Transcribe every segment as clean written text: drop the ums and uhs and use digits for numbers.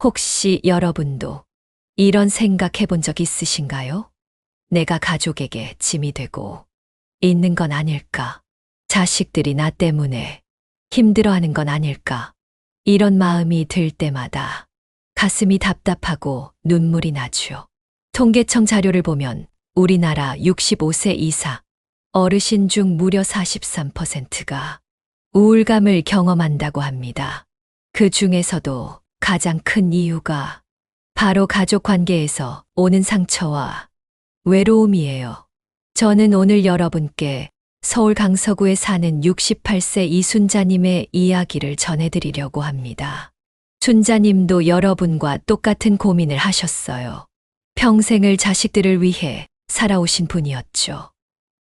혹시 여러분도 이런 생각 해본 적 있으신가요? 내가 가족에게 짐이 되고 있는 건 아닐까? 자식들이 나 때문에 힘들어하는 건 아닐까? 이런 마음이 들 때마다 가슴이 답답하고 눈물이 나죠. 통계청 자료를 보면 우리나라 65세 이상 어르신 중 무려 43%가 우울감을 경험한다고 합니다. 그 중에서도 가장 큰 이유가 바로 가족 관계에서 오는 상처와 외로움이에요. 저는 오늘 여러분께 서울 강서구에 사는 68세 이순자님의 이야기를 전해드리려고 합니다. 순자님도 여러분과 똑같은 고민을 하셨어요. 평생을 자식들을 위해 살아오신 분이었죠.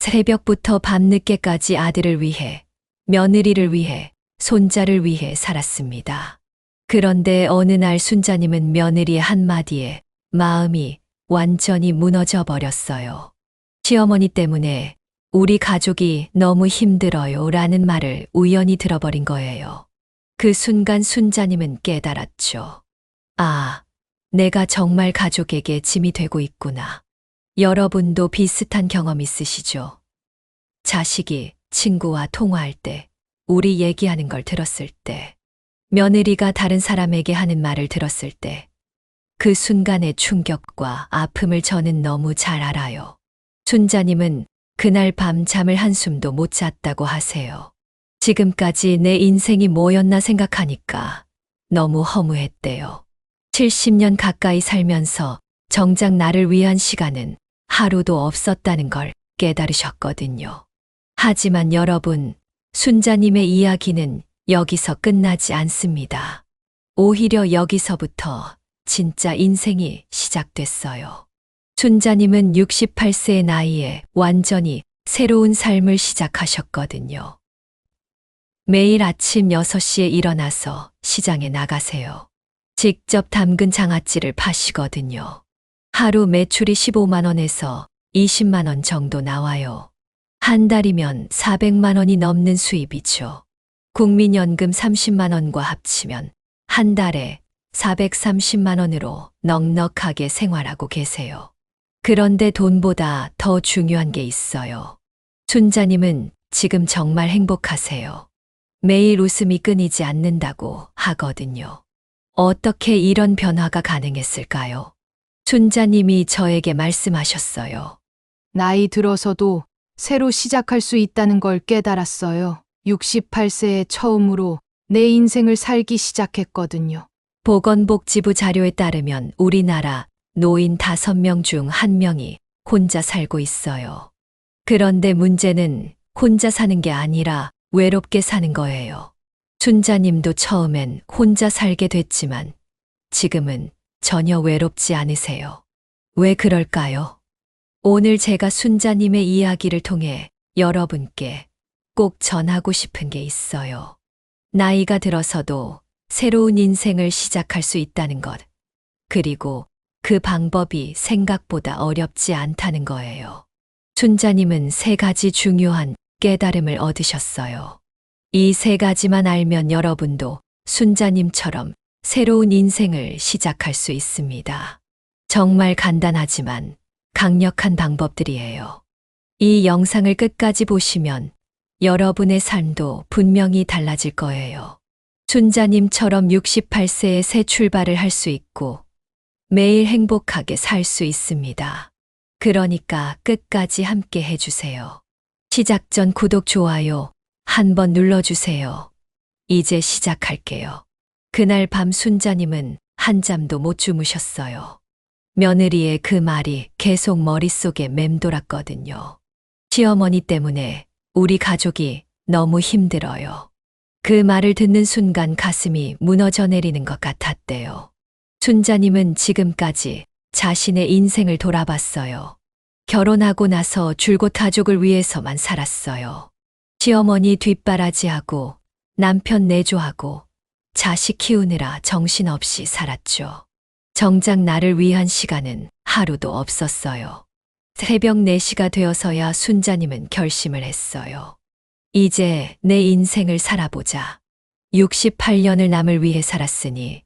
새벽부터 밤늦게까지 아들을 위해, 며느리를 위해, 손자를 위해 살았습니다. 그런데 어느 날 순자님은 며느리의 한마디에 마음이 완전히 무너져 버렸어요. 시어머니 때문에 우리 가족이 너무 힘들어요 라는 말을 우연히 들어버린 거예요. 그 순간 순자님은 깨달았죠. 아, 내가 정말 가족에게 짐이 되고 있구나. 여러분도 비슷한 경험 있으시죠? 자식이 친구와 통화할 때, 우리 얘기하는 걸 들었을 때, 며느리가 다른 사람에게 하는 말을 들었을 때, 그 순간의 충격과 아픔을 저는 너무 잘 알아요. 순자님은 그날 밤 잠을 한숨도 못 잤다고 하세요. 지금까지 내 인생이 뭐였나 생각하니까 너무 허무했대요. 70년 가까이 살면서 정작 나를 위한 시간은 하루도 없었다는 걸 깨달으셨거든요. 하지만 여러분, 순자님의 이야기는 여기서 끝나지 않습니다. 오히려 여기서부터 진짜 인생이 시작됐어요. 순자님은 68세의 나이에 완전히 새로운 삶을 시작하셨거든요. 매일 아침 6시에 일어나서 시장에 나가세요. 직접 담근 장아찌를 파시거든요. 하루 매출이 15만 원에서 20만 원 정도 나와요. 한 달이면 400만 원이 넘는 수입이죠. 국민연금 30만 원과 합치면 한 달에 430만 원으로 넉넉하게 생활하고 계세요. 그런데 돈보다 더 중요한 게 있어요. 순자님은 지금 정말 행복하세요. 매일 웃음이 끊이지 않는다고 하거든요. 어떻게 이런 변화가 가능했을까요? 순자님이 저에게 말씀하셨어요. 나이 들어서도 새로 시작할 수 있다는 걸 깨달았어요. 68세에 처음으로 내 인생을 살기 시작했거든요. 보건복지부 자료에 따르면 우리나라 노인 5명 중 1명이 혼자 살고 있어요. 그런데 문제는 혼자 사는 게 아니라 외롭게 사는 거예요. 순자님도 처음엔 혼자 살게 됐지만 지금은 전혀 외롭지 않으세요. 왜 그럴까요? 오늘 제가 순자님의 이야기를 통해 여러분께 꼭 전하고 싶은 게 있어요. 나이가 들어서도 새로운 인생을 시작할 수 있다는 것. 그리고 그 방법이 생각보다 어렵지 않다는 거예요. 순자님은 3가지 중요한 깨달음을 얻으셨어요. 이 3가지만 알면 여러분도 순자님처럼 새로운 인생을 시작할 수 있습니다. 정말 간단하지만 강력한 방법들이에요. 이 영상을 끝까지 보시면 여러분의 삶도 분명히 달라질 거예요. 순자님처럼 68세에 새 출발을 할 수 있고 매일 행복하게 살 수 있습니다. 그러니까 끝까지 함께 해주세요. 시작 전 구독, 좋아요 한번 눌러주세요. 이제 시작할게요. 그날 밤 순자님은 한잠도 못 주무셨어요. 며느리의 그 말이 계속 머릿속에 맴돌았거든요. 시어머니 때문에 우리 가족이 너무 힘들어요. 그 말을 듣는 순간 가슴이 무너져 내리는 것 같았대요. 순자님은 지금까지 자신의 인생을 돌아봤어요. 결혼하고 나서 줄곧 가족을 위해서만 살았어요. 시어머니 뒷바라지하고 남편 내조하고 자식 키우느라 정신없이 살았죠. 정작 나를 위한 시간은 하루도 없었어요. 새벽 4시가 되어서야 순자님은 결심을 했어요. 이제 내 인생을 살아보자. 68년을 남을 위해 살았으니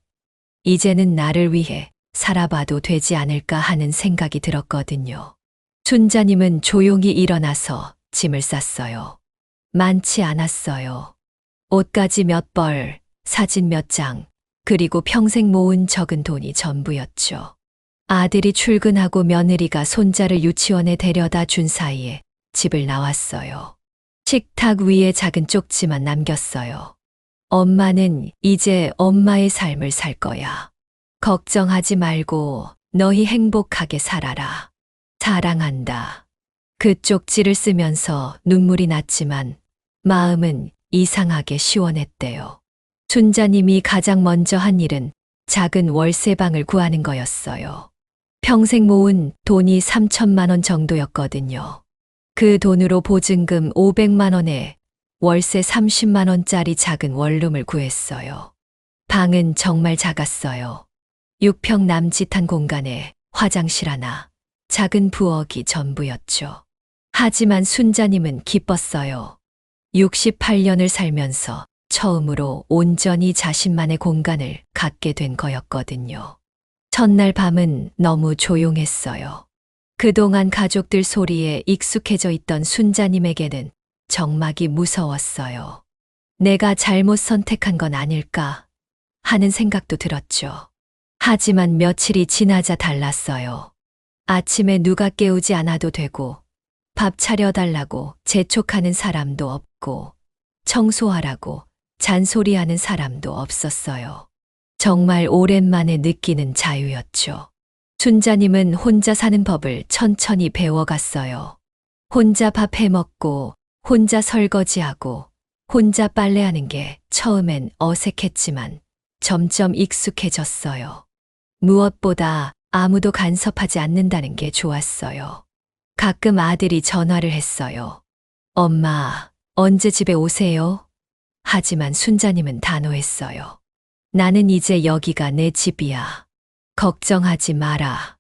이제는 나를 위해 살아봐도 되지 않을까 하는 생각이 들었거든요. 순자님은 조용히 일어나서 짐을 쌌어요. 많지 않았어요. 옷가지 몇 벌, 사진 몇 장, 그리고 평생 모은 적은 돈이 전부였죠. 아들이 출근하고 며느리가 손자를 유치원에 데려다 준 사이에 집을 나왔어요. 식탁 위에 작은 쪽지만 남겼어요. 엄마는 이제 엄마의 삶을 살 거야. 걱정하지 말고 너희 행복하게 살아라. 사랑한다. 그 쪽지를 쓰면서 눈물이 났지만 마음은 이상하게 시원했대요. 순자님이 가장 먼저 한 일은 작은 월세방을 구하는 거였어요. 평생 모은 돈이 3천만 원 정도였거든요. 그 돈으로 보증금 500만 원에 월세 30만 원짜리 작은 원룸을 구했어요. 방은 정말 작았어요. 6평 남짓한 공간에 화장실 하나, 작은 부엌이 전부였죠. 하지만 순자님은 기뻤어요. 68년을 살면서 처음으로 온전히 자신만의 공간을 갖게 된 거였거든요. 첫날 밤은 너무 조용했어요. 그동안 가족들 소리에 익숙해져 있던 순자님에게는 정막이 무서웠어요. 내가 잘못 선택한 건 아닐까 하는 생각도 들었죠. 하지만 며칠이 지나자 달랐어요. 아침에 누가 깨우지 않아도 되고, 밥 차려달라고 재촉하는 사람도 없고, 청소하라고 잔소리하는 사람도 없었어요. 정말 오랜만에 느끼는 자유였죠. 순자님은 혼자 사는 법을 천천히 배워갔어요. 혼자 밥 해먹고, 혼자 설거지하고, 혼자 빨래하는 게 처음엔 어색했지만 점점 익숙해졌어요. 무엇보다 아무도 간섭하지 않는다는 게 좋았어요. 가끔 아들이 전화를 했어요. 엄마, 언제 집에 오세요? 하지만 순자님은 단호했어요. 나는 이제 여기가 내 집이야. 걱정하지 마라.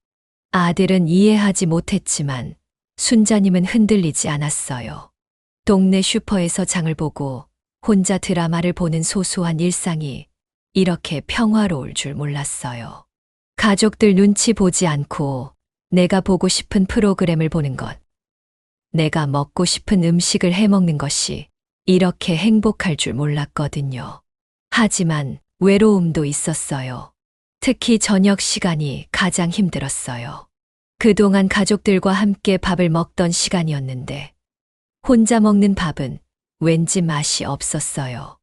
아들은 이해하지 못했지만 순자님은 흔들리지 않았어요. 동네 슈퍼에서 장을 보고 혼자 드라마를 보는 소소한 일상이 이렇게 평화로울 줄 몰랐어요. 가족들 눈치 보지 않고 내가 보고 싶은 프로그램을 보는 것, 내가 먹고 싶은 음식을 해먹는 것이 이렇게 행복할 줄 몰랐거든요. 하지만 외로움도 있었어요. 특히 저녁 시간이 가장 힘들었어요. 그동안 가족들과 함께 밥을 먹던 시간이었는데 혼자 먹는 밥은 왠지 맛이 없었어요.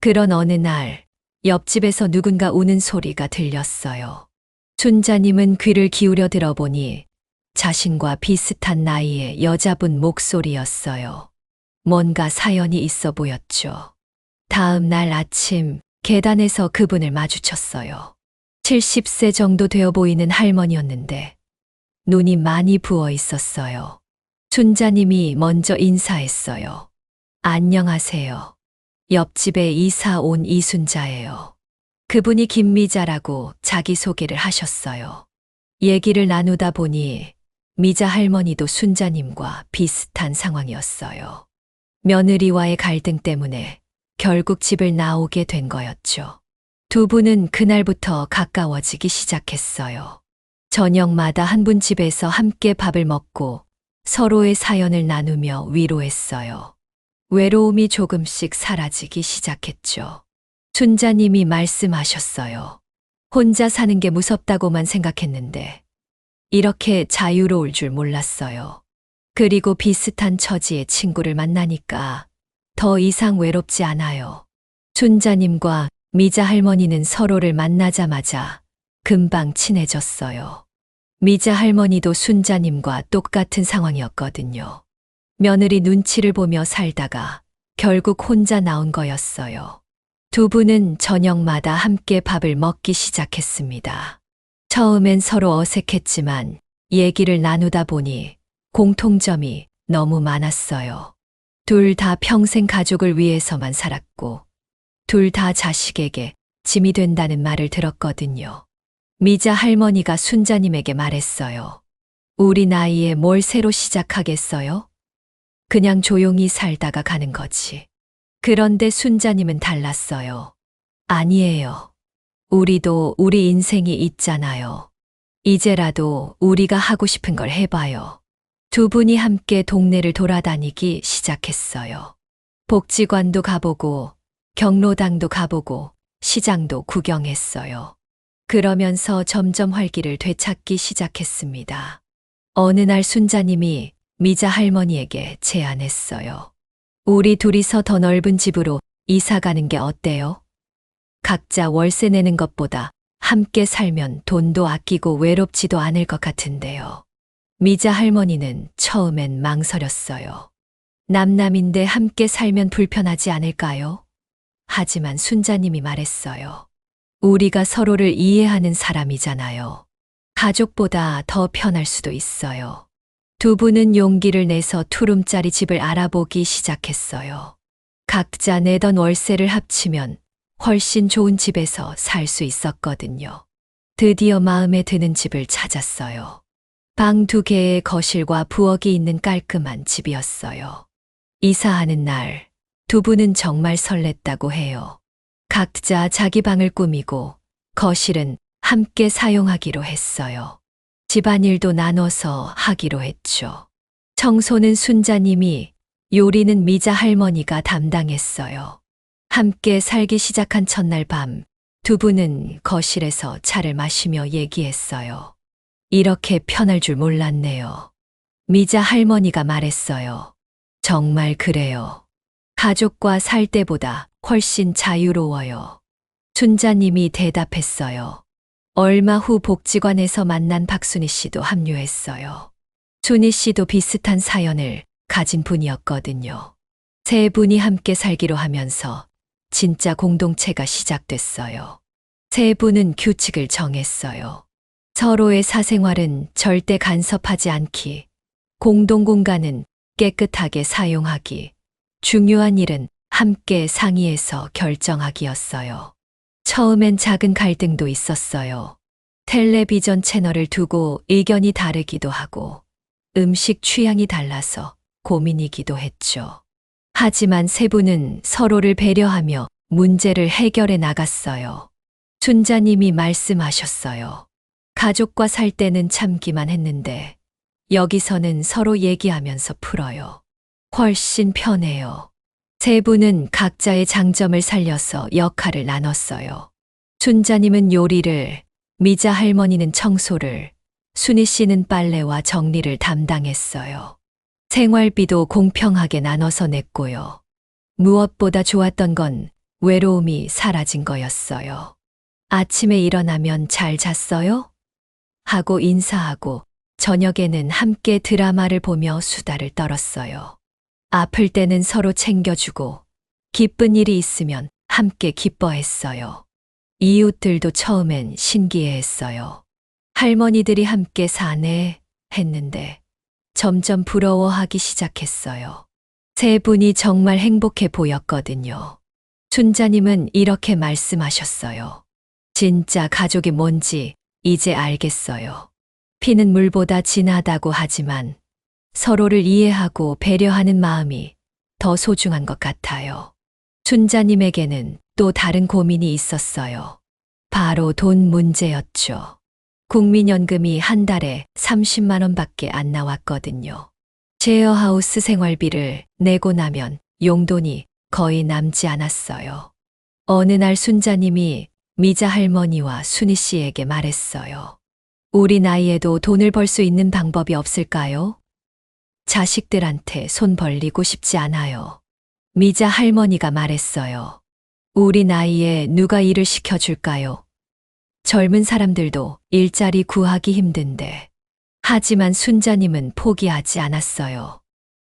그런 어느 날 옆집에서 누군가 우는 소리가 들렸어요. 순자님은 귀를 기울여 들어보니 자신과 비슷한 나이의 여자분 목소리였어요. 뭔가 사연이 있어 보였죠. 다음 날 아침 계단에서 그분을 마주쳤어요. 70세 정도 되어 보이는 할머니였는데 눈이 많이 부어 있었어요. 순자님이 먼저 인사했어요. 안녕하세요. 옆집에 이사 온 이순자예요. 그분이 김미자라고 자기소개를 하셨어요. 얘기를 나누다 보니 미자 할머니도 순자님과 비슷한 상황이었어요. 며느리와의 갈등 때문에 결국 집을 나오게 된 거였죠. 두 분은 그날부터 가까워지기 시작했어요. 저녁마다 한 분 집에서 함께 밥을 먹고 서로의 사연을 나누며 위로했어요. 외로움이 조금씩 사라지기 시작했죠. 순자님이 말씀하셨어요. 혼자 사는 게 무섭다고만 생각했는데 이렇게 자유로울 줄 몰랐어요. 그리고 비슷한 처지의 친구를 만나니까 더 이상 외롭지 않아요. 순자님과 미자 할머니는 서로를 만나자마자 금방 친해졌어요. 미자 할머니도 순자님과 똑같은 상황이었거든요. 며느리 눈치를 보며 살다가 결국 혼자 나온 거였어요. 두 분은 저녁마다 함께 밥을 먹기 시작했습니다. 처음엔 서로 어색했지만 얘기를 나누다 보니 공통점이 너무 많았어요. 둘 다 평생 가족을 위해서만 살았고 둘 다 자식에게 짐이 된다는 말을 들었거든요. 미자 할머니가 순자님에게 말했어요. 우리 나이에 뭘 새로 시작하겠어요? 그냥 조용히 살다가 가는 거지. 그런데 순자님은 달랐어요. 아니에요. 우리도 우리 인생이 있잖아요. 이제라도 우리가 하고 싶은 걸 해봐요. 두 분이 함께 동네를 돌아다니기 시작했어요. 복지관도 가보고, 경로당도 가보고, 시장도 구경했어요. 그러면서 점점 활기를 되찾기 시작했습니다. 어느 날 순자님이 미자 할머니에게 제안했어요. 우리 둘이서 더 넓은 집으로 이사 가는 게 어때요? 각자 월세 내는 것보다 함께 살면 돈도 아끼고 외롭지도 않을 것 같은데요. 미자 할머니는 처음엔 망설였어요. 남남인데 함께 살면 불편하지 않을까요? 하지만 순자님이 말했어요. 우리가 서로를 이해하는 사람이잖아요. 가족보다 더 편할 수도 있어요. 두 분은 용기를 내서 투룸짜리 집을 알아보기 시작했어요. 각자 내던 월세를 합치면 훨씬 좋은 집에서 살 수 있었거든요. 드디어 마음에 드는 집을 찾았어요. 방 2개의 거실과 부엌이 있는 깔끔한 집이었어요. 이사하는 날, 두 분은 정말 설렜다고 해요. 각자 자기 방을 꾸미고 거실은 함께 사용하기로 했어요. 집안일도 나눠서 하기로 했죠. 청소는 순자님이, 요리는 미자 할머니가 담당했어요. 함께 살기 시작한 첫날 밤, 두 분은 거실에서 차를 마시며 얘기했어요. 이렇게 편할 줄 몰랐네요. 미자 할머니가 말했어요. 정말 그래요. 가족과 살 때보다 훨씬 자유로워요. 순자님이 대답했어요. 얼마 후 복지관에서 만난 박순희 씨도 합류했어요. 순희 씨도 비슷한 사연을 가진 분이었거든요. 세 분이 함께 살기로 하면서 진짜 공동체가 시작됐어요. 세 분은 규칙을 정했어요. 서로의 사생활은 절대 간섭하지 않기, 공동공간은 깨끗하게 사용하기, 중요한 일은 함께 상의해서 결정하기였어요. 처음엔 작은 갈등도 있었어요. 텔레비전 채널을 두고 의견이 다르기도 하고, 음식 취향이 달라서 고민이기도 했죠. 하지만 세 분은 서로를 배려하며 문제를 해결해 나갔어요. 순자님이 말씀하셨어요. 가족과 살 때는 참기만 했는데 여기서는 서로 얘기하면서 풀어요. 훨씬 편해요. 세 분은 각자의 장점을 살려서 역할을 나눴어요. 순자님은 요리를, 미자 할머니는 청소를, 순희 씨는 빨래와 정리를 담당했어요. 생활비도 공평하게 나눠서 냈고요. 무엇보다 좋았던 건 외로움이 사라진 거였어요. 아침에 일어나면 잘 잤어요? 하고 인사하고 저녁에는 함께 드라마를 보며 수다를 떨었어요. 아플 때는 서로 챙겨주고 기쁜 일이 있으면 함께 기뻐했어요. 이웃들도 처음엔 신기해했어요. 할머니들이 함께 사네 했는데 점점 부러워하기 시작했어요. 세 분이 정말 행복해 보였거든요. 순자님은 이렇게 말씀하셨어요. 진짜 가족이 뭔지 이제 알겠어요. 피는 물보다 진하다고 하지만 서로를 이해하고 배려하는 마음이 더 소중한 것 같아요. 순자님에게는 또 다른 고민이 있었어요. 바로 돈 문제였죠. 국민연금이 한 달에 30만 원밖에 안 나왔거든요. 셰어하우스 생활비를 내고 나면 용돈이 거의 남지 않았어요. 어느 날 순자님이 미자 할머니와 순희 씨에게 말했어요. 우리 나이에도 돈을 벌 수 있는 방법이 없을까요? 자식들한테 손 벌리고 싶지 않아요. 미자 할머니가 말했어요. 우리 나이에 누가 일을 시켜줄까요? 젊은 사람들도 일자리 구하기 힘든데. 하지만 순자님은 포기하지 않았어요.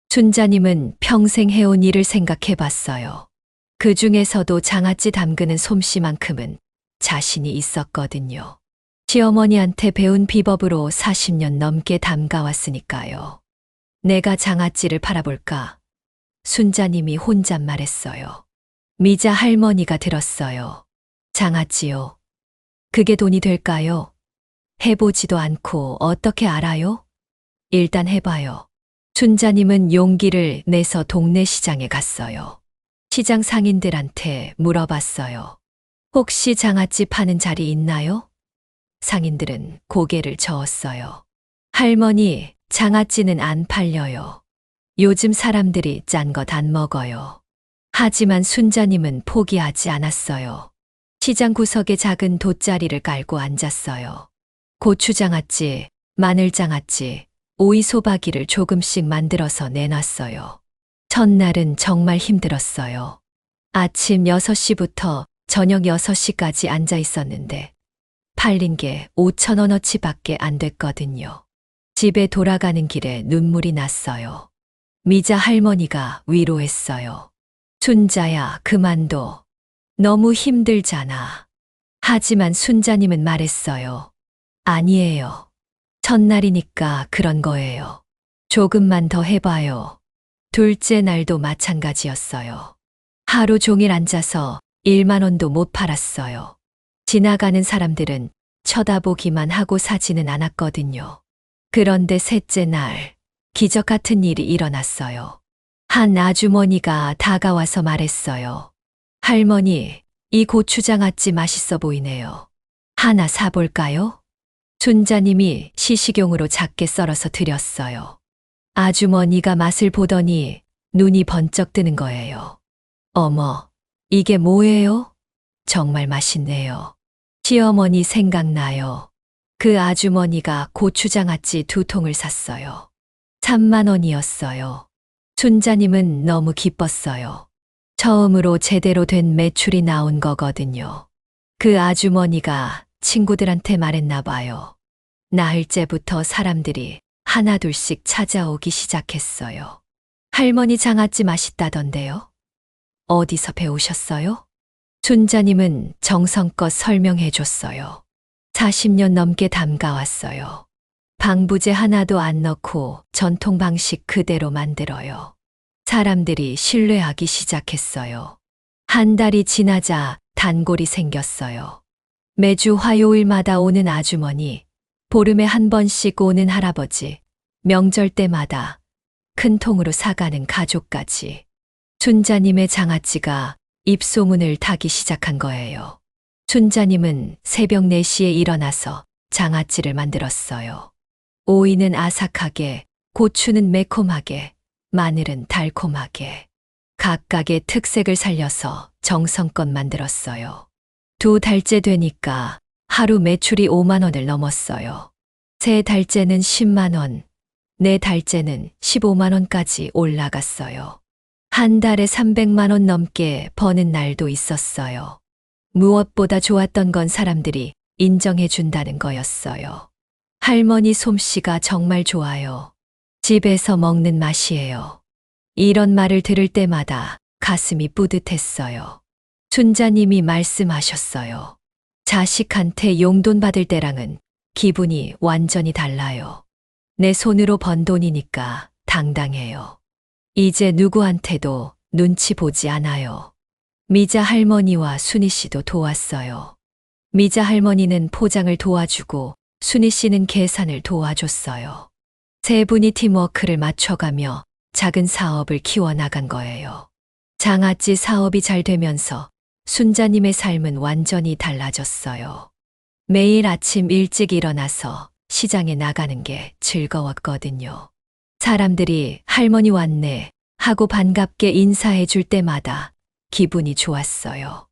순자님은 평생 해온 일을 생각해 봤어요. 그 중에서도 장아찌 담그는 솜씨만큼은 자신이 있었거든요. 시어머니한테 배운 비법으로 40년 넘게 담가왔으니까요. 내가 장아찌를 팔아볼까? 순자님이 혼잣말했어요. 미자 할머니가 들었어요. 장아찌요. 그게 돈이 될까요? 해보지도 않고 어떻게 알아요? 일단 해봐요. 순자님은 용기를 내서 동네 시장에 갔어요. 시장 상인들한테 물어봤어요. 혹시 장아찌 파는 자리 있나요? 상인들은 고개를 저었어요. 할머니, 장아찌는 안 팔려요. 요즘 사람들이 짠 것 안 먹어요. 하지만 순자님은 포기하지 않았어요. 시장 구석에 작은 돗자리를 깔고 앉았어요. 고추장아찌, 마늘장아찌, 오이소박이를 조금씩 만들어서 내놨어요. 첫날은 정말 힘들었어요. 아침 6시부터 저녁 6시까지 앉아 있었는데 팔린 게 5,000원어치밖에 안 됐거든요. 집에 돌아가는 길에 눈물이 났어요. 미자 할머니가 위로했어요. 순자야, 그만둬. 너무 힘들잖아. 하지만 순자님은 말했어요. 아니에요. 첫날이니까 그런 거예요. 조금만 더 해봐요. 둘째 날도 마찬가지였어요. 하루 종일 앉아서 1만 원도 못 팔았어요. 지나가는 사람들은 쳐다보기만 하고 사지는 않았거든요. 그런데 셋째 날, 기적 같은 일이 일어났어요. 한 아주머니가 다가와서 말했어요. 할머니, 이 고추장아찌 맛있어 보이네요. 하나 사볼까요? 순자님이 시식용으로 작게 썰어서 드렸어요. 아주머니가 맛을 보더니 눈이 번쩍 뜨는 거예요. 어머, 이게 뭐예요? 정말 맛있네요. 시어머니 생각나요. 그 아주머니가 고추장아찌 2통을 샀어요. 3만 원이었어요. 순자님은 너무 기뻤어요. 처음으로 제대로 된 매출이 나온 거거든요. 그 아주머니가 친구들한테 말했나 봐요. 나흘째부터 사람들이 하나둘씩 찾아오기 시작했어요. 할머니 장아찌 맛있다던데요? 어디서 배우셨어요? 순자님은 정성껏 설명해 줬어요. 40년 넘게 담가왔어요. 방부제 하나도 안 넣고 전통 방식 그대로 만들어요. 사람들이 신뢰하기 시작했어요. 한 달이 지나자 단골이 생겼어요. 매주 화요일마다 오는 아주머니, 보름에 한 번씩 오는 할아버지, 명절 때마다 큰 통으로 사가는 가족까지. 순자님의 장아찌가 입소문을 타기 시작한 거예요. 순자님은 새벽 4시에 일어나서 장아찌를 만들었어요. 오이는 아삭하게, 고추는 매콤하게, 마늘은 달콤하게. 각각의 특색을 살려서 정성껏 만들었어요. 2달째 되니까 하루 매출이 5만 원을 넘었어요. 3달째는 10만 원, 4달째는 15만 원까지 올라갔어요. 한 달에 300만 원 넘게 버는 날도 있었어요. 무엇보다 좋았던 건 사람들이 인정해 준다는 거였어요. 할머니 솜씨가 정말 좋아요. 집에서 먹는 맛이에요. 이런 말을 들을 때마다 가슴이 뿌듯했어요. 순자님이 말씀하셨어요. 자식한테 용돈 받을 때랑은 기분이 완전히 달라요. 내 손으로 번 돈이니까 당당해요. 이제 누구한테도 눈치 보지 않아요. 미자 할머니와 순희 씨도 도왔어요. 미자 할머니는 포장을 도와주고 순희 씨는 계산을 도와줬어요. 세 분이 팀워크를 맞춰가며 작은 사업을 키워나간 거예요. 장아찌 사업이 잘 되면서 순자님의 삶은 완전히 달라졌어요. 매일 아침 일찍 일어나서 시장에 나가는 게 즐거웠거든요. 사람들이 할머니 왔네 하고 반갑게 인사해 줄 때마다 기분이 좋았어요.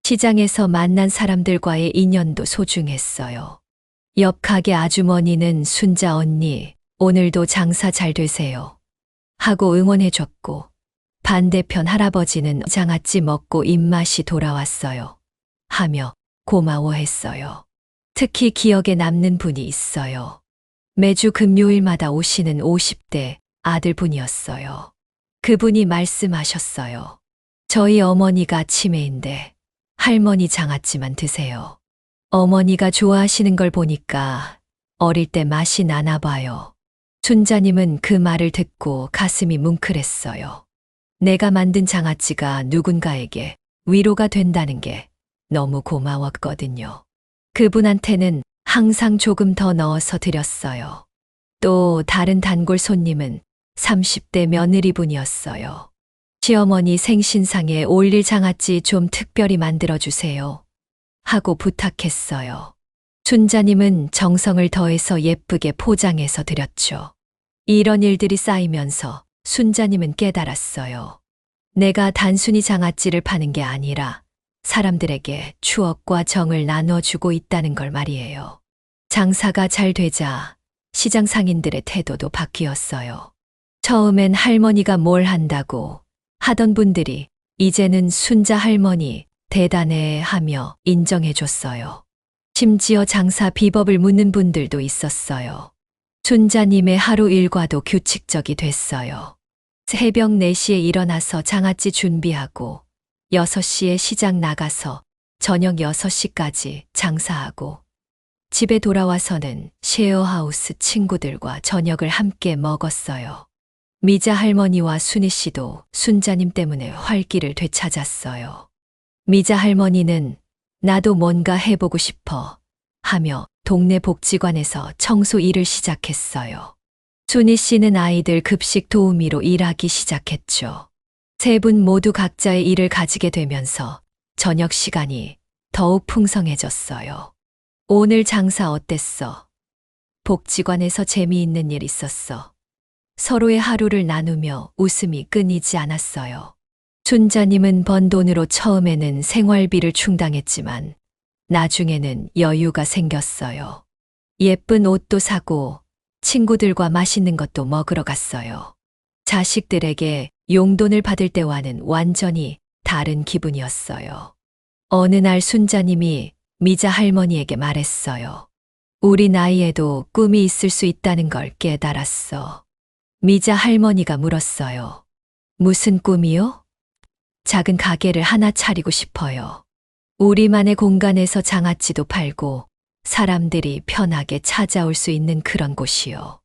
시장에서 만난 사람들과의 인연도 소중했어요. 옆 가게 아주머니는 순자 언니, 오늘도 장사 잘 되세요. 하고 응원해줬고, 반대편 할아버지는 장아찌 먹고 입맛이 돌아왔어요. 하며 고마워했어요. 특히 기억에 남는 분이 있어요. 매주 금요일마다 오시는 50대 아들분이었어요. 그분이 말씀하셨어요. 저희 어머니가 치매인데 할머니 장아찌만 드세요. 어머니가 좋아하시는 걸 보니까 어릴 때 맛이 나나 봐요. 순자님은 그 말을 듣고 가슴이 뭉클했어요. 내가 만든 장아찌가 누군가에게 위로가 된다는 게 너무 고마웠거든요. 그분한테는 항상 조금 더 넣어서 드렸어요. 또 다른 단골 손님은 30대 며느리분이었어요. 시어머니 생신상에 올릴 장아찌 좀 특별히 만들어주세요. 하고 부탁했어요. 순자님은 정성을 더해서 예쁘게 포장해서 드렸죠. 이런 일들이 쌓이면서 순자님은 깨달았어요. 내가 단순히 장아찌를 파는 게 아니라 사람들에게 추억과 정을 나눠주고 있다는 걸 말이에요. 장사가 잘 되자 시장 상인들의 태도도 바뀌었어요. 처음엔 할머니가 뭘 한다고 하던 분들이 이제는 순자 할머니 대단해 하며 인정해줬어요. 심지어 장사 비법을 묻는 분들도 있었어요. 순자님의 하루 일과도 규칙적이 됐어요. 새벽 4시에 일어나서 장아찌 준비하고 6시에 시장 나가서 저녁 6시까지 장사하고 집에 돌아와서는 셰어하우스 친구들과 저녁을 함께 먹었어요. 미자 할머니와 순희 씨도 순자님 때문에 활기를 되찾았어요. 미자 할머니는 나도 뭔가 해보고 싶어 하며 동네 복지관에서 청소 일을 시작했어요. 순희 씨는 아이들 급식 도우미로 일하기 시작했죠. 세 분 모두 각자의 일을 가지게 되면서 저녁 시간이 더욱 풍성해졌어요. 오늘 장사 어땠어? 복지관에서 재미있는 일 있었어. 서로의 하루를 나누며 웃음이 끊이지 않았어요. 순자님은 번 돈으로 처음에는 생활비를 충당했지만 나중에는 여유가 생겼어요. 예쁜 옷도 사고 친구들과 맛있는 것도 먹으러 갔어요. 자식들에게 용돈을 받을 때와는 완전히 다른 기분이었어요. 어느 날 순자님이 미자 할머니에게 말했어요. 우리 나이에도 꿈이 있을 수 있다는 걸 깨달았어. 미자 할머니가 물었어요. 무슨 꿈이요? 작은 가게를 하나 차리고 싶어요. 우리만의 공간에서 장아찌도 팔고 사람들이 편하게 찾아올 수 있는 그런 곳이요.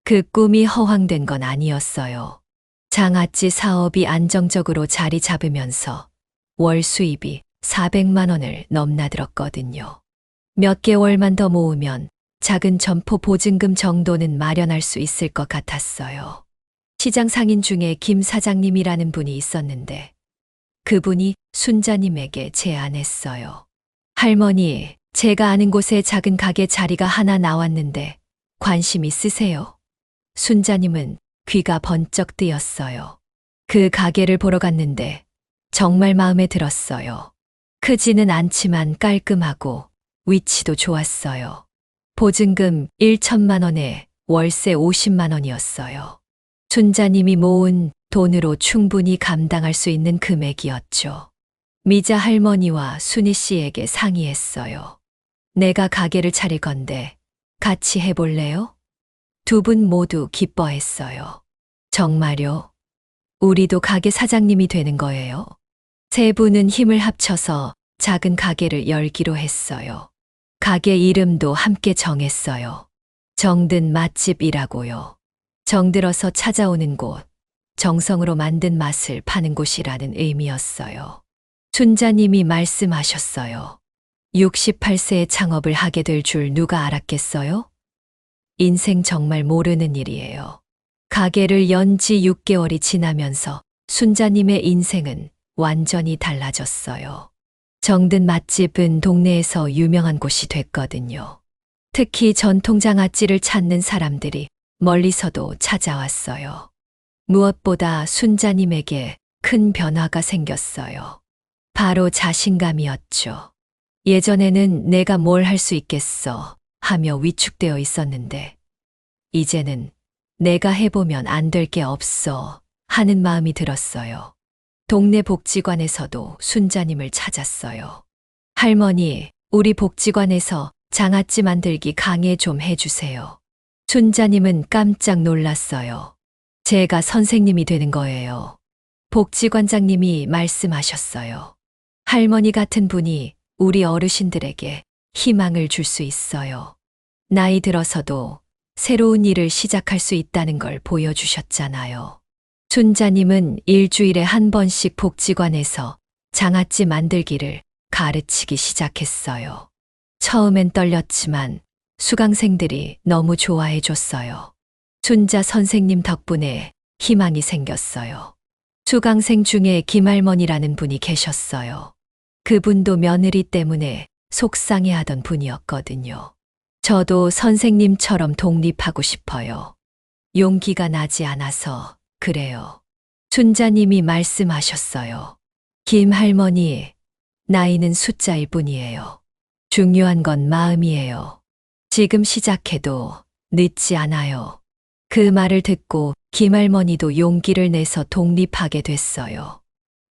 그 꿈이 허황된 건 아니었어요. 장아찌 사업이 안정적으로 자리 잡으면서 월 수입이 400만 원을 넘나들었거든요. 몇 개월만 더 모으면 작은 점포 보증금 정도는 마련할 수 있을 것 같았어요. 시장 상인 중에 김 사장님이라는 분이 있었는데 그분이 순자님에게 제안했어요. 할머니, 제가 아는 곳에 작은 가게 자리가 하나 나왔는데 관심 있으세요? 순자님은 귀가 번쩍 뜨였어요. 그 가게를 보러 갔는데 정말 마음에 들었어요. 크지는 않지만 깔끔하고 위치도 좋았어요. 보증금 1천만 원에 월세 50만 원이었어요. 순자님이 모은 돈으로 충분히 감당할 수 있는 금액이었죠. 미자 할머니와 순희 씨에게 상의했어요. 내가 가게를 차릴 건데 같이 해볼래요? 두 분 모두 기뻐했어요. 정말요? 우리도 가게 사장님이 되는 거예요? 세 분은 힘을 합쳐서 작은 가게를 열기로 했어요. 가게 이름도 함께 정했어요. 정든 맛집이라고요. 정들어서 찾아오는 곳, 정성으로 만든 맛을 파는 곳이라는 의미였어요. 순자님이 말씀하셨어요. 68세에 창업을 하게 될 줄 누가 알았겠어요? 인생 정말 모르는 일이에요. 가게를 연 지 6개월이 지나면서 순자님의 인생은 완전히 달라졌어요. 정든 맛집은 동네에서 유명한 곳이 됐거든요. 특히 전통 장아찌를 찾는 사람들이 멀리서도 찾아왔어요. 무엇보다 순자님에게 큰 변화가 생겼어요. 바로 자신감이었죠. 예전에는 내가 뭘 할 수 있겠어 하며 위축되어 있었는데 이제는 내가 해보면 안 될 게 없어 하는 마음이 들었어요. 동네 복지관에서도 순자님을 찾았어요. 할머니, 우리 복지관에서 장아찌 만들기 강의 좀 해주세요. 순자님은 깜짝 놀랐어요. 제가 선생님이 되는 거예요. 복지관장님이 말씀하셨어요. 할머니 같은 분이 우리 어르신들에게 희망을 줄 수 있어요. 나이 들어서도 새로운 일을 시작할 수 있다는 걸 보여주셨잖아요. 순자님은 일주일에 한 번씩 복지관에서 장아찌 만들기를 가르치기 시작했어요. 처음엔 떨렸지만 수강생들이 너무 좋아해 줬어요. 순자 선생님 덕분에 희망이 생겼어요. 수강생 중에 김할머니라는 분이 계셨어요. 그분도 며느리 때문에 속상해하던 분이었거든요. 저도 선생님처럼 독립하고 싶어요. 용기가 나지 않아서 그래요. 순자님이 말씀하셨어요. 김 할머니, 나이는 숫자일 뿐이에요. 중요한 건 마음이에요. 지금 시작해도 늦지 않아요. 그 말을 듣고 김 할머니도 용기를 내서 독립하게 됐어요.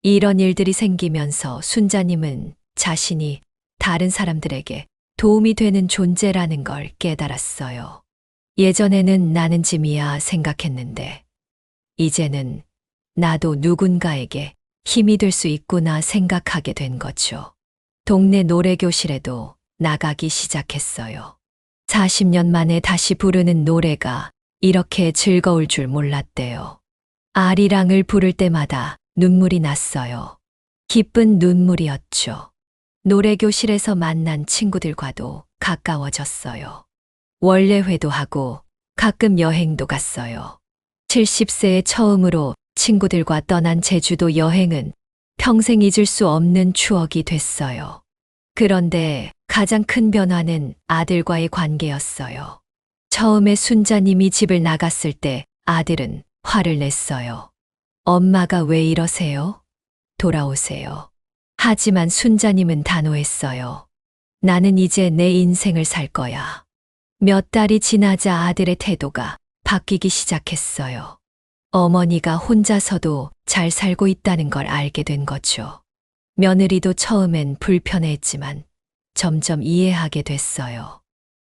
이런 일들이 생기면서 순자님은 자신이 다른 사람들에게 도움이 되는 존재라는 걸 깨달았어요. 예전에는 나는 짐이야 생각했는데, 이제는 나도 누군가에게 힘이 될 수 있구나 생각하게 된 거죠. 동네 노래교실에도 나가기 시작했어요. 40년 만에 다시 부르는 노래가 이렇게 즐거울 줄 몰랐대요. 아리랑을 부를 때마다 눈물이 났어요. 기쁜 눈물이었죠. 노래교실에서 만난 친구들과도 가까워졌어요. 원래회도 하고 가끔 여행도 갔어요. 70세에 처음으로 친구들과 떠난 제주도 여행은 평생 잊을 수 없는 추억이 됐어요. 그런데 가장 큰 변화는 아들과의 관계였어요. 처음에 순자님이 집을 나갔을 때 아들은 화를 냈어요. 엄마가 왜 이러세요? 돌아오세요. 하지만 순자님은 단호했어요. 나는 이제 내 인생을 살 거야. 몇 달이 지나자 아들의 태도가 바뀌기 시작했어요. 어머니가 혼자서도 잘 살고 있다는 걸 알게 된 거죠. 며느리도 처음엔 불편했지만 점점 이해하게 됐어요.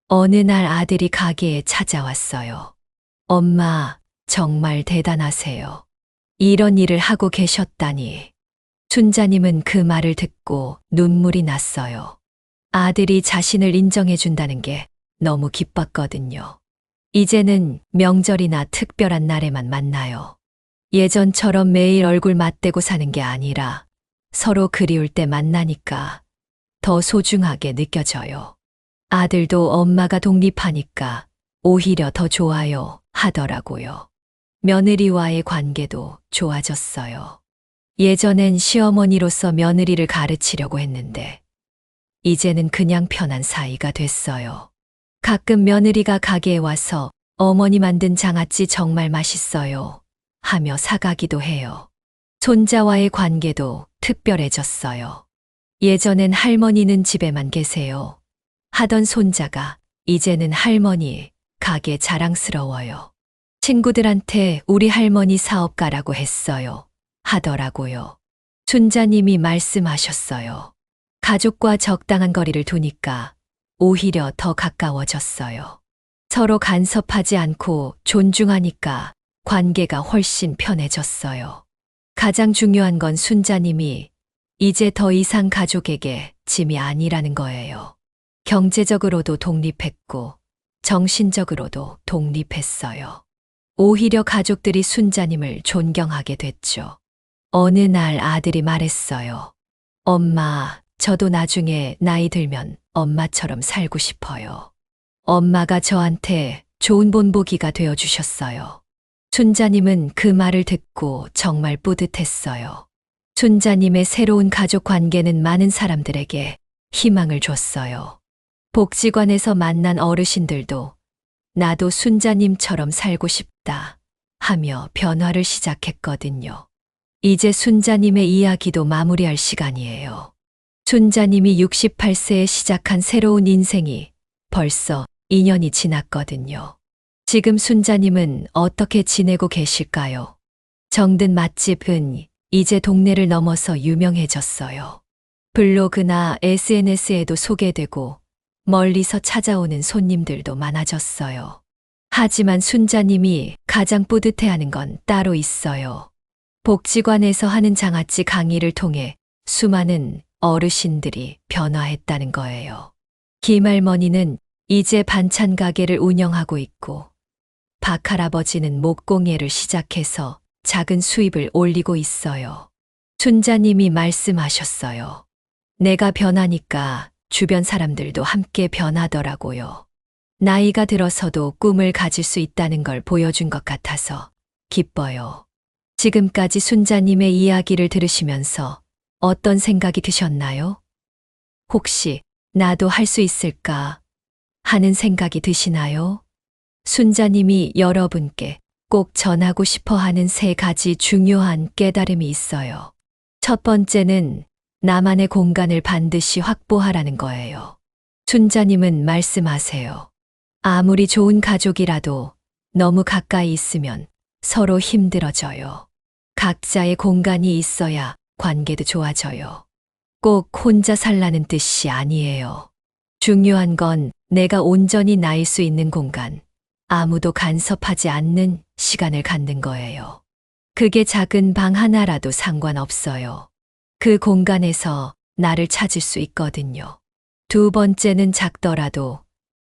어느 날 아들이 가게에 찾아왔어요. 엄마, 정말 대단하세요. 이런 일을 하고 계셨다니. 순자님은 그 말을 듣고 눈물이 났어요. 아들이 자신을 인정해준다는 게 너무 기뻤거든요. 이제는 명절이나 특별한 날에만 만나요. 예전처럼 매일 얼굴 맞대고 사는 게 아니라 서로 그리울 때 만나니까 더 소중하게 느껴져요. 아들도 엄마가 독립하니까 오히려 더 좋아요 하더라고요. 며느리와의 관계도 좋아졌어요. 예전엔 시어머니로서 며느리를 가르치려고 했는데 이제는 그냥 편한 사이가 됐어요. 가끔 며느리가 가게에 와서 어머니 만든 장아찌 정말 맛있어요 하며 사가기도 해요. 손자와의 관계도 특별해졌어요. 예전엔 할머니는 집에만 계세요 하던 손자가 이제는 할머니 가게 자랑스러워요. 친구들한테 우리 할머니 사업가라고 했어요 하더라고요. 순자님이 말씀하셨어요. 가족과 적당한 거리를 두니까 오히려 더 가까워졌어요. 서로 간섭하지 않고 존중하니까 관계가 훨씬 편해졌어요. 가장 중요한 건 순자님이 이제 더 이상 가족에게 짐이 아니라는 거예요. 경제적으로도 독립했고 정신적으로도 독립했어요. 오히려 가족들이 순자님을 존경하게 됐죠. 어느 날 아들이 말했어요. 엄마, 저도 나중에 나이 들면 엄마처럼 살고 싶어요. 엄마가 저한테 좋은 본보기가 되어주셨어요. 순자님은 그 말을 듣고 정말 뿌듯했어요. 순자님의 새로운 가족 관계는 많은 사람들에게 희망을 줬어요. 복지관에서 만난 어르신들도 나도 순자님처럼 살고 싶다 하며 변화를 시작했거든요. 이제 순자님의 이야기도 마무리할 시간이에요. 순자님이 68세에 시작한 새로운 인생이 벌써 2년이 지났거든요. 지금 순자님은 어떻게 지내고 계실까요? 정든 맛집은 이제 동네를 넘어서 유명해졌어요. 블로그나 SNS에도 소개되고 멀리서 찾아오는 손님들도 많아졌어요. 하지만 순자님이 가장 뿌듯해하는 건 따로 있어요. 복지관에서 하는 장아찌 강의를 통해 수많은 어르신들이 변화했다는 거예요. 김할머니는 이제 반찬 가게를 운영하고 있고 박할아버지는 목공예를 시작해서 작은 수입을 올리고 있어요. 순자님이 말씀하셨어요. 내가 변하니까 주변 사람들도 함께 변하더라고요. 나이가 들어서도 꿈을 가질 수 있다는 걸 보여준 것 같아서 기뻐요. 지금까지 순자님의 이야기를 들으시면서 어떤 생각이 드셨나요? 혹시 나도 할 수 있을까 하는 생각이 드시나요? 순자님이 여러분께 꼭 전하고 싶어 하는 3가지 중요한 깨달음이 있어요. 첫 번째는 나만의 공간을 반드시 확보하라는 거예요. 순자님은 말씀하세요. 아무리 좋은 가족이라도 너무 가까이 있으면 서로 힘들어져요. 각자의 공간이 있어야 관계도 좋아져요. 꼭 혼자 살라는 뜻이 아니에요. 중요한 건 내가 온전히 나일 수 있는 공간, 아무도 간섭하지 않는 시간을 갖는 거예요. 그게 작은 방 하나라도 상관없어요. 그 공간에서 나를 찾을 수 있거든요. 두 번째는 작더라도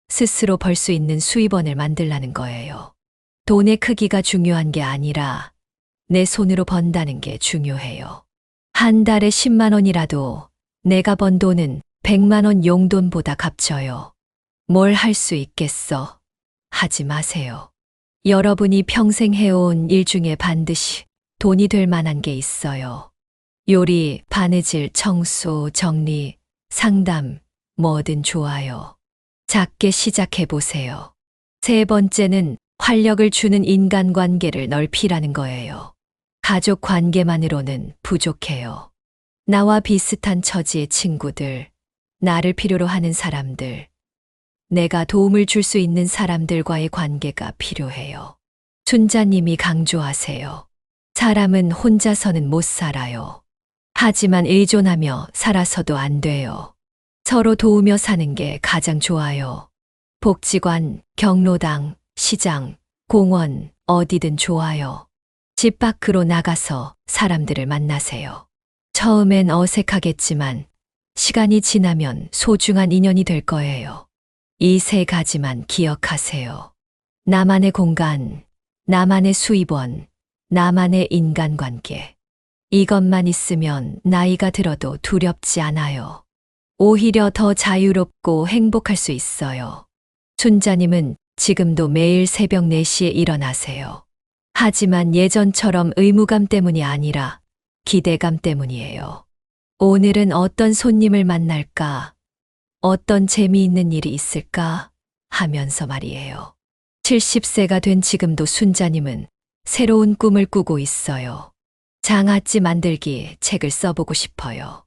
스스로 벌 수 있는 수입원을 만들라는 거예요. 돈의 크기가 중요한 게 아니라 내 손으로 번다는 게 중요해요. 한 달에 10만 원이라도 내가 번 돈은 100만 원 용돈보다 값져요. 뭘 할 수 있겠어? 하지 마세요. 여러분이 평생 해온 일 중에 반드시 돈이 될 만한 게 있어요. 요리, 바느질, 청소, 정리, 상담, 뭐든 좋아요. 작게 시작해 보세요. 세 번째는 활력을 주는 인간관계를 넓히라는 거예요. 가족 관계만으로는 부족해요. 나와 비슷한 처지의 친구들, 나를 필요로 하는 사람들, 내가 도움을 줄 수 있는 사람들과의 관계가 필요해요. 순자님이 강조하세요. 사람은 혼자서는 못 살아요. 하지만 의존하며 살아서도 안 돼요. 서로 도우며 사는 게 가장 좋아요. 복지관, 경로당, 시장, 공원, 어디든 좋아요. 집 밖으로 나가서 사람들을 만나세요. 처음엔 어색하겠지만 시간이 지나면 소중한 인연이 될 거예요. 이 3가지만 기억하세요. 나만의 공간, 나만의 수입원, 나만의 인간관계. 이것만 있으면 나이가 들어도 두렵지 않아요. 오히려 더 자유롭고 행복할 수 있어요. 순자님은 지금도 매일 새벽 4시에 일어나세요. 하지만 예전처럼 의무감 때문이 아니라 기대감 때문이에요. 오늘은 어떤 손님을 만날까? 어떤 재미있는 일이 있을까? 하면서 말이에요. 70세가 된 지금도 순자님은 새로운 꿈을 꾸고 있어요. 장아찌 만들기 책을 써보고 싶어요.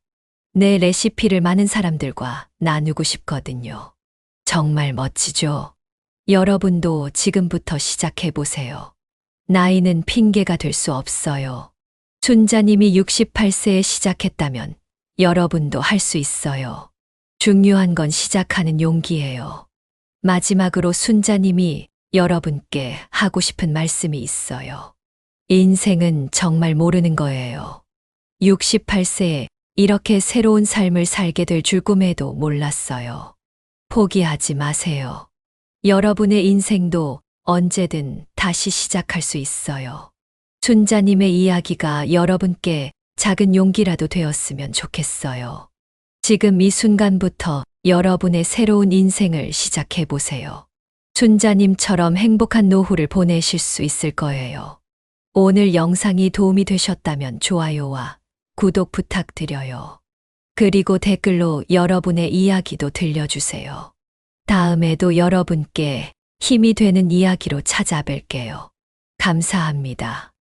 내 레시피를 많은 사람들과 나누고 싶거든요. 정말 멋지죠? 여러분도 지금부터 시작해보세요. 나이는 핑계가 될 수 없어요. 순자님이 68세에 시작했다면 여러분도 할 수 있어요. 중요한 건 시작하는 용기예요. 마지막으로 순자님이 여러분께 하고 싶은 말씀이 있어요. 인생은 정말 모르는 거예요. 68세에 이렇게 새로운 삶을 살게 될 줄 꿈에도 몰랐어요. 포기하지 마세요. 여러분의 인생도 언제든 다시 시작할 수 있어요. 순자님의 이야기가 여러분께 작은 용기라도 되었으면 좋겠어요. 지금 이 순간부터 여러분의 새로운 인생을 시작해 보세요. 순자님처럼 행복한 노후를 보내실 수 있을 거예요. 오늘 영상이 도움이 되셨다면 좋아요와 구독 부탁드려요. 그리고 댓글로 여러분의 이야기도 들려주세요. 다음에도 여러분께 힘이 되는 이야기로 찾아뵐게요. 감사합니다.